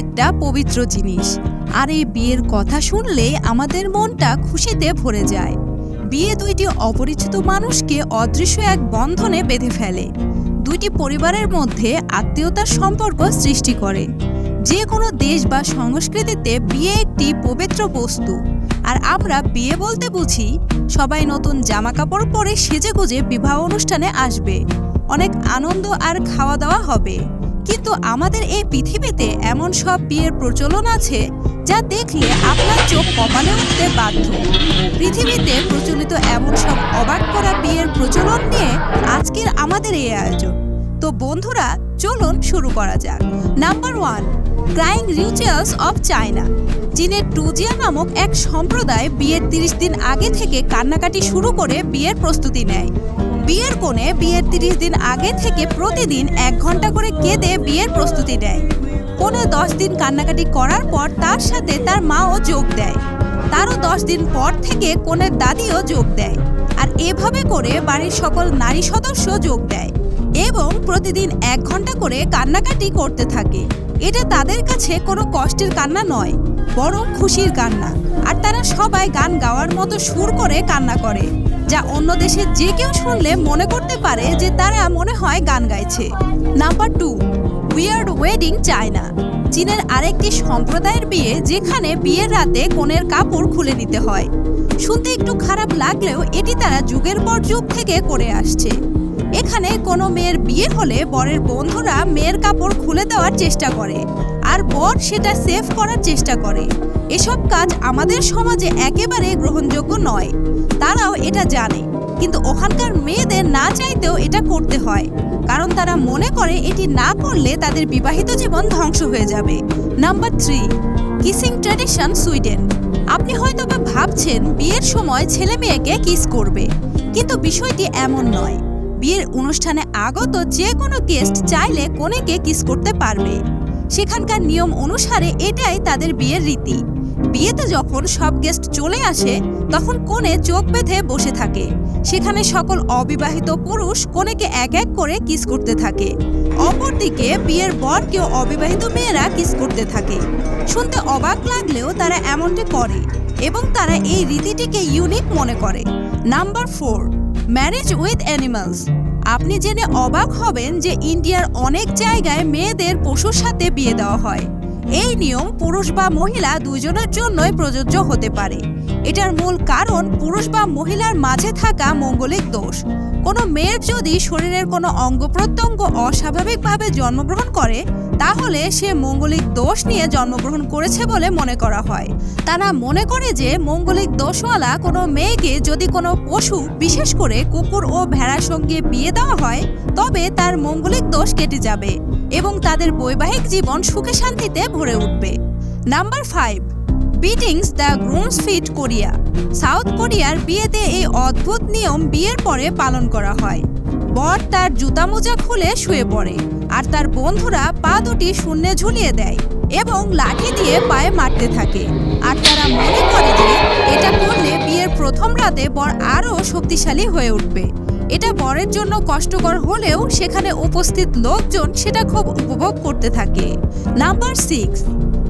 একটা পবিত্র জিনিস, আর এই বিয়ের কথা শুনলে আমাদের মনটা খুশিতে ভরে যায়। বিয়ে দুইটি অপরিচিত মানুষকে অদৃশ্য এক বন্ধনে বেঁধে ফেলে, দুইটি পরিবারের মধ্যে আত্মীয়তার সম্পর্ক সৃষ্টি করে। যে কোনো দেশ বা সংস্কৃতিতে বিয়ে একটি পবিত্র বস্তু, আর আমরা বিয়ে বলতে বুঝি সবাই নতুন জামা কাপড় পরে সেজেগুজে বিবাহ অনুষ্ঠানে আসবে, অনেক আনন্দ আর খাওয়া দাওয়া হবে। কিন্তু আমাদের এই পৃথিবীতে এমন সব বিয়ের প্রচলন আছে যা দেখলে আপনার চোখ কপালে উঠতে বাধ্য। পৃথিবীতে প্রচলিত এমন সব অবাক করা বিয়ের প্রচলন নিয়ে আজকের আমাদের এই আয়োজন। তো বন্ধুরা, চলুন শুরু করা যাক। Number 1, crying rituals of China. চীনের টুজিয়া নামক এক সম্প্রদায় বিয়ের 30 দিন আগে থেকে কান্নাকাটি শুরু করে বিয়ের প্রস্তুতি নেয়। বিয়ের কোণে বিয়ের 30 দিন আগে থেকে প্রতিদিন 1 ঘন্টা করে কেঁদে বিয়ের প্রস্তুতি নেয়। কোণে 10 দিন কান্নাকাটি করার পর তার সাথে তার মাও যোগ দেয়। তারও 10 দিন পর থেকে কোণের দাদিও যোগ দেয়, আর এভাবে করে বাড়ির সকল নারী সদস্য যোগ দেয় এবং প্রতিদিন 1 ঘন্টা করে কান্নাকাটি করতে থাকে। এটা তাদের কাছে কোনো কষ্টের কান্না নয়, বরং খুশির কান্না। আর তারা সবাই গান গাওয়ার মতো সুর করে কান্না করে, যা অন্য দেশে যে কেউ শুনলে মনে করতে পারে যে তারা মনে হয় গান গাইছে। Number 2, weird wedding China. চীনের আরেকটি সম্প্রদায়ের বিয়ে যেখানে বিয়ের রাতে কনের কাপড় খুলে নিতে হয়। শুনতে একটু খারাপ লাগলেও এটি তারা যুগের পর যুগ থেকে করে আসছে। এখানে কোনো মেয়ের বিয়ে হলে বরের বন্ধুরা মেয়ের কাপড় খুলে দেওয়ার চেষ্টা করে, আর বর সেটা সেভ করার চেষ্টা করে। এসব কাজ আমাদের সমাজে একেবারে গ্রহণযোগ্য নয়, তারাও এটা জানে, কিন্তু ওখানকার মেয়েদের না চাইতেও এটা করতে হয়, কারণ তারা মনে করে এটি না করলে তাদের বিবাহিত জীবন ধ্বংস হয়ে যাবে। Number 3, kissing tradition Sweden. আপনি হয়তো বা ভাবছেন বিয়ের সময় ছেলে মেয়েকে কিস করবে, কিন্তু বিষয়টি এমন নয়। বিয়ের অনুষ্ঠানে আগত যে কোনো গেস্ট চাইলে কনেকে কিস করতে পারবে। সেখানকার নিয়ম অনুসারে এটাই তাদের বিয়ের রীতি। বিয়েতে যখন সব গেস্ট চলে আসে তখন কনে চোখ বেঁধে বসে থাকে। সেখানে সকল অবিবাহিত পুরুষ কনেকে এক এক করে কিস করতে থাকে। অপরদিকে বিয়ের বরকেও অবিবাহিত মেয়েরা কিস করতে থাকে। শুনতে অবাক লাগলেও তারা এমনটি করে এবং তারা এই রীতিটিকে ইউনিক মনে করে। Number 4, marriage with animals. আপনি জেনে অবাক হবেন যে ইন্ডিয়ার অনেক জায়গায় মেয়েদের পশুর সাথে বিয়ে দেওয়া হয়। এই নিয়ম পুরুষ বা মহিলা দুজনের জন্যই প্রযোজ্য হতে পারে। এটার মূল কারণ পুরুষ বা মহিলার মাঝে থাকা মঙ্গলিক দোষ। কোনো মেয়ের যদি শরীরের কোনো অঙ্গ প্রত্যঙ্গ অস্বাভাবিকভাবে জন্মগ্রহণ করে তাহলে সে মঙ্গলিক দোষ নিয়ে জন্মগ্রহণ করেছে বলে মনে করা হয়। তারা মনে করে যে মঙ্গলিক দোষওয়ালা কোনো মেয়েকে যদি কোনো পশু, বিশেষ করে কুকুর ও ভেড়ার সঙ্গে বিয়ে দেওয়া হয় তবে তার মঙ্গলিক দোষ কেটে যাবে এবং তাদের বৈবাহিক জীবন সুখে শান্তিতে ভরে উঠবে। Number 5, beatings the grooms feet Korea. South কোরিয়ার বিয়েতে এই অদ্ভুত নিয়ম বিয়ের পরে পালন করা হয়। বর তার জুতা মোজা খুলে শুয়ে পড়ে, আর তার বন্ধুরা পা দুটি শূন্যে ঝুলিয়ে দেয় এবং লাঠি দিয়ে পায়ে মারতে থাকে। আর তারা মনে করে যে এটা করলে বিয়ের প্রথম রাতে বর আরও শক্তিশালী হয়ে উঠবে। এটা বরের জন্য কষ্টকর হলেও সেখানে উপস্থিত লোকজন সেটা খুব উপভোগ করতে থাকে। Number 6,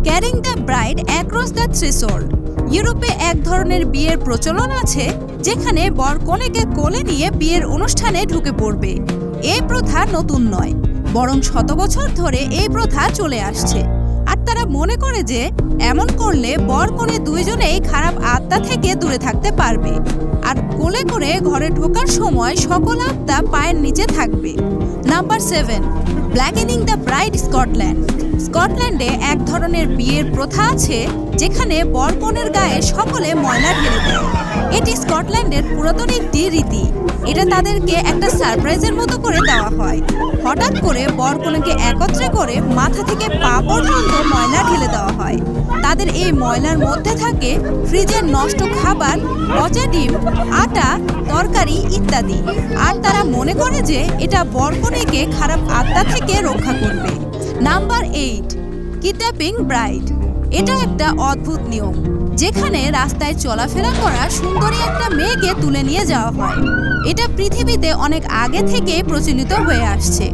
carrying the bride across the threshold. ইউরোপে এক ধরনের বিয়ের প্রচলন আছে যেখানে বর কনেকে কোলে নিয়ে বিয়ের অনুষ্ঠানে ঢুকে পড়বে। এই প্রথা নতুন নয়, বরং শত বছর ধরে এই প্রথা চলে আসছে। আর তারা মনে করে যে এমন করলে বর কনে দুইজনেই খারাপ আত্মা থেকে দূরে থাকতে পারবে, আর কোলে করে ঘরে ঢোকার সময় সকল আত্মা পায়ের নিচে থাকবে। Number 7, blackening the bride Scotland. স্কটল্যান্ডে এক ধরনের বিয়ের প্রথা আছে যেখানে বর কনের গায়ে সকলে ময়লা ঢেলে দেয়। এটি স্কটল্যান্ডের পুরাতন একটি রীতি। এটা তাদেরকে একটা সারপ্রাইজের মতো করে দেওয়া হয়। হঠাৎ করে বর কনেকে একত্রে করে মাথা থেকে পা পর্যন্ত ময়লা ঢেলে দেওয়া হয়। তাদের এই ময়লার মধ্যে থাকে ফ্রিজের নষ্ট খাবার, পচা ডিম, আটা, তরকারি ইত্যাদি। আর তারা মনে করে যে এটা বর কনেকে খারাপ আত্মা থেকে রক্ষা করবে। Number 8, kidnapping bride. এটা একটা অদ্ভুত নিয়ম যেখানে রাস্তায় চলাফেরা করা সুন্দরী একটা মেয়েকে তুলে নিয়ে যাওয়া হয়। এটা পৃথিবীতে অনেক আগে থেকে প্রচলিত হয়ে আসছে।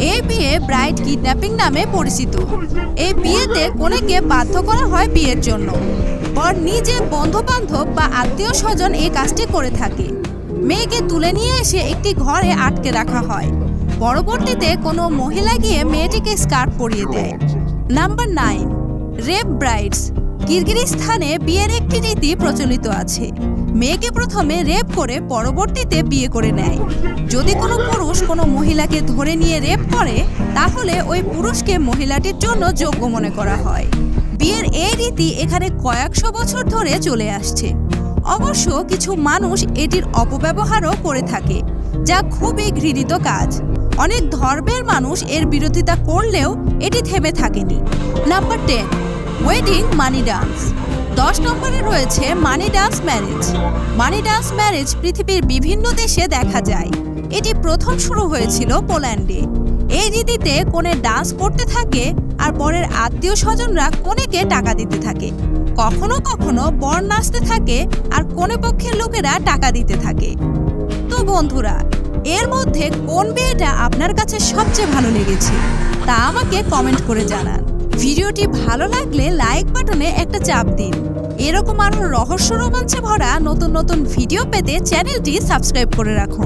এই বিয়ে ব্রাইড কিডন্যাপিং নামে পরিচিত। এই বিয়েতে কনেকে বাধ্য করা হয় বিয়ের জন্য। বর নিজে, বন্ধু বান্ধব বা আত্মীয় স্বজন এই কাজটি করে থাকে। মেয়েকে তুলে নিয়ে এসে একটি ঘরে আটকে রাখা হয়। পরবর্তীতে কোনো মহিলা গিয়ে মেয়েটিকে স্কার্ফ পরিয়ে দেয়। Number 9, rape brides. কিরগিজস্তানে বিয়ের একটি রীতি প্রচলিত আছে। মেয়েকে প্রথমে রেপ করে পরবর্তীতে বিয়ে করে নেয়। যদি কোনো পুরুষ কোনো মহিলাকে ধরে নিয়ে রেপ করে, তাহলে ওই পুরুষকে মহিলাটির জন্য যোগ্য মনে করা হয়। বিয়ের এই রীতি এখানে কয়েকশো বছর ধরে চলে আসছে। অবশ্য কিছু মানুষ এটির অপব্যবহারও করে থাকে, যা খুবই ঘৃণিত কাজ। অনেক ধর্মের মানুষ এর বিরোধিতা করলেও এটি থেমে থাকেনি। নাম্বার 10, ওয়েডিং মানি ডান্স। 10 নম্বরে রয়েছে মানি ডান্স ম্যারেজ। মানি ডান্স ম্যারেজ পৃথিবীর বিভিন্ন দেশে দেখা যায়। এটি প্রথম শুরু হয়েছিল পোল্যান্ডে। এই রীতিতে কনে ডান্স করতে থাকে আর বরের আত্মীয় স্বজনরা কনেকে টাকা দিতে থাকে। কখনো কখনো বর নাচতে থাকে আর কনে পক্ষের লোকেরা টাকা দিতে থাকে। তো বন্ধুরা, এর মধ্যে কোন বিয়েটা আপনার কাছে সবচেয়ে ভালো লেগেছে তা আমাকে কমেন্ট করে জানান। ভিডিওটি ভালো লাগলে লাইক বাটনে একটা চাপ দিন। এরকম আরো রহস্য রোমাঞ্চে ভরা নতুন নতুন ভিডিও পেতে চ্যানেলটি সাবস্ক্রাইব করে রাখুন।